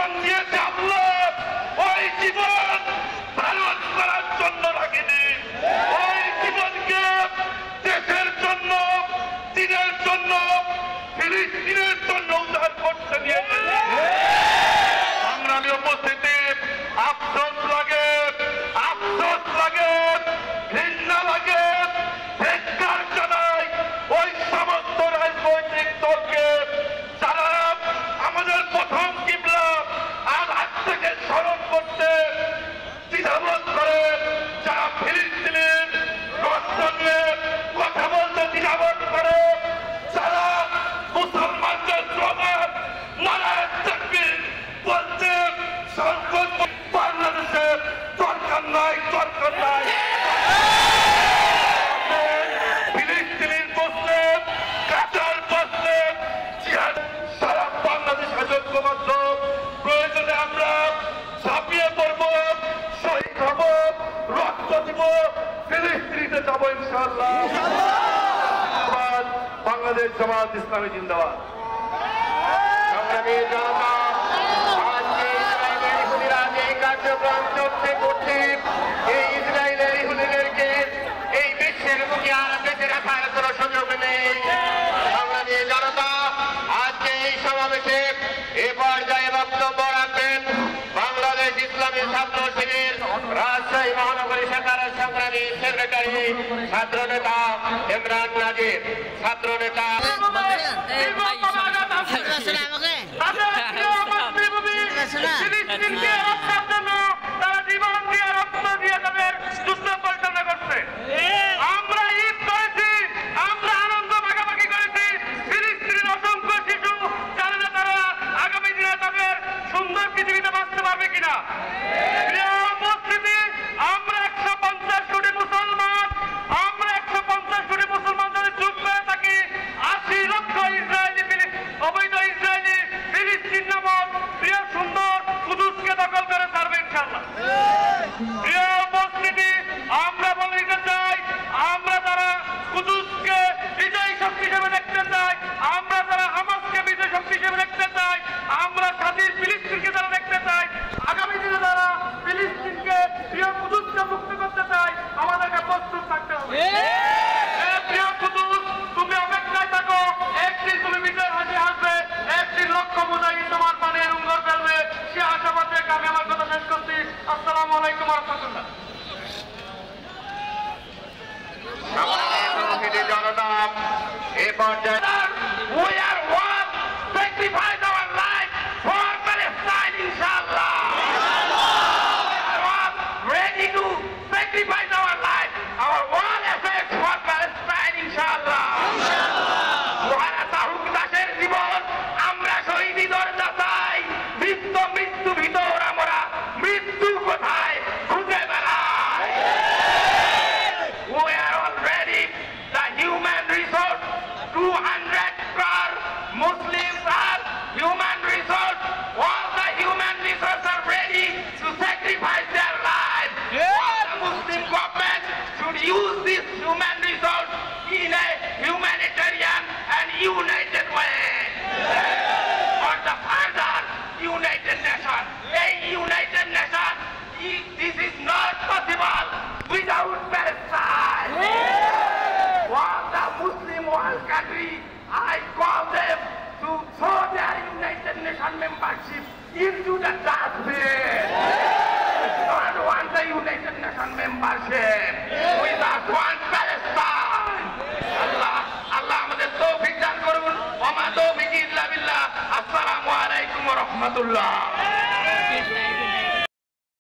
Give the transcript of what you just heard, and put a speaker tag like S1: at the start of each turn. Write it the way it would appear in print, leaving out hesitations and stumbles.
S1: জীবন দিয়েছে আল্লাহ, ওই জীবন ধারণ করার জন্য রাখেনি, ওই জীবনকে দেশের জন্য, দিনের জন্য, ফিলিস্তিনের জন্য উদ্ধার করতে নিয়েছে। সংগ্রামী উপস্থিতি, আফসোস লাগে, আফসোস লাগে, ঘৃণা লাগে, ধিক্কার জানাই ওই সমস্ত রাজনৈতিক দলকে যারা আমাদের প্রথম কিবলা আজ থেকে স্মরণ করতে দ্বিধাবোধ করে, যারা ফিলিস্তিনের রক্ত নিয়ে কথা বলতে দ্বিধাবোধ করে, যারা মুসলমানদের স্লোগান নারায়ে তাকবীর বলতে সংকট বাংলাদেশের দরকার নাই, দরকার নাই। ফিলিস্তিনের প্রশ্নে, কাতার প্রশ্নে জিহাদ সারা বাংলাদেশ ঐক্যবদ্ধ। প্রয়োজনে আমরা ঝাঁপিয়ে পড়ব, শহীদ হব, রক্ত দিব, ফিলিস্তিনিতে যাবো ইনশাআল্লাহ। বাংলাদেশ জামাত ইসলামী জিন্দাবাদ।
S2: সংগ্রামী জনতা, আজকে ইসরায়েলের ইহুদিরা যে কার্যক্রম চলছে করছে, এই ইসরায়েলের ইহুদিদেরকে এই বিশ্বের বুকে আর বেঁচে রাখার কোনো সুযোগ নেই। সংগ্রামী জনতা, আজকে এই সমাবেশে এ পর্যায়ে বক্তব্য রাখবেন বাংলাদেশ ইসলামী ছাত্র শিবির রাজশাহী মহানগরী শাখার সংগ্রামী সেক্রেটারি ছাত্র নেতা ইমরান নাজির, ছাত্র নেতা
S1: তারা জীবন দিয়ে রক্ত দিয়ে তাদের যুদ্ধ পরিচালনা করছে। আমরা ঈদ করেছি, আমরা আনন্দ ভাগাভাগি করেছি। ফিলিস্তিনের অসংখ্য শিশু জানে না তারা আগামী দিনে তাদের সুন্দর পৃথিবীতে বাঁচতে পারবে কিনা। প্রিয় উপস্থিতি, আমরা 150 কোটি মুসলমান, আমরা 150 কোটি মুসলমান যদি চুপ করে থাকি, 80 লক্ষ ইসরায়েলি অবৈধ ইসরায়েলি ফিলিস্তিন নামক প্রিয় সুন্দর কুদুসকে দখল করে ছাড়বে ইনশাআল্লাহ। প্রিয় উপস্থিতি, আমরা বলে দিতে চাই, আমরা যারা কুদুসকে বিজয়ী শক্তি হিসেবে দেখতে চাই, আমরা যারা হামাসকে বিজয়ী শক্তি হিসেবে দেখতে চাই, আমরা স্বাধীন ফিলিস্তিনকে যারা দেখতে চাই, আগামী দিনে যারা ফিলিস্তিনকে প্রিয় কুদুসকে মুক্ত করতে চাই, আমাদেরকে প্রস্তুত থাকতে হবে। প্রিয় কুদুস, তুমি অপেক্ষায় থাকো, একদিন তুমি বিজয়ের হাসি হাসবে, একদিন লক্ষ মুজাহিদ তোমার পানে রুঙ্গর ফেলবে। সে আশাবাদ রেখে আমি আমার কথা শেষ করছি। আসসালামু আলাইকুম ওয়া রাহমাতুল্লাহ।
S2: জনতা, এ পর্যায়ে
S1: We are one, sacrifice our life for Palestine, inshallah. We are one, ready to sacrifice our life, our one effort for Palestine, inshallah. মহারাজ তারুক দাসের জীবন আমরা শহীদি দরজা চাই, মৃত্যু মৃত্যু ভিতর আমরা মৃত্যু কোথায় খুঁজে বেড়াই। We are already the human resource, 200 crore Muslims are human resource. All the human resources are ready to sacrifice their lives. All the Muslim government should use this human resource in a humanitarian and united way. For the further United Nations, a United Nation, this is not possible without Palestine. For the Muslim world country, I call them to throw their United Nations membership into the dustbin. We don't want the United Nations membership. We just want Palestine. Allah আমাদের তৌফিক দান করুন। ওয়া মা তৌফিকি ইল্লা বিল্লাহ। আসসালামু আলাইকুম ওয়া রাহমাতুল্লাহ।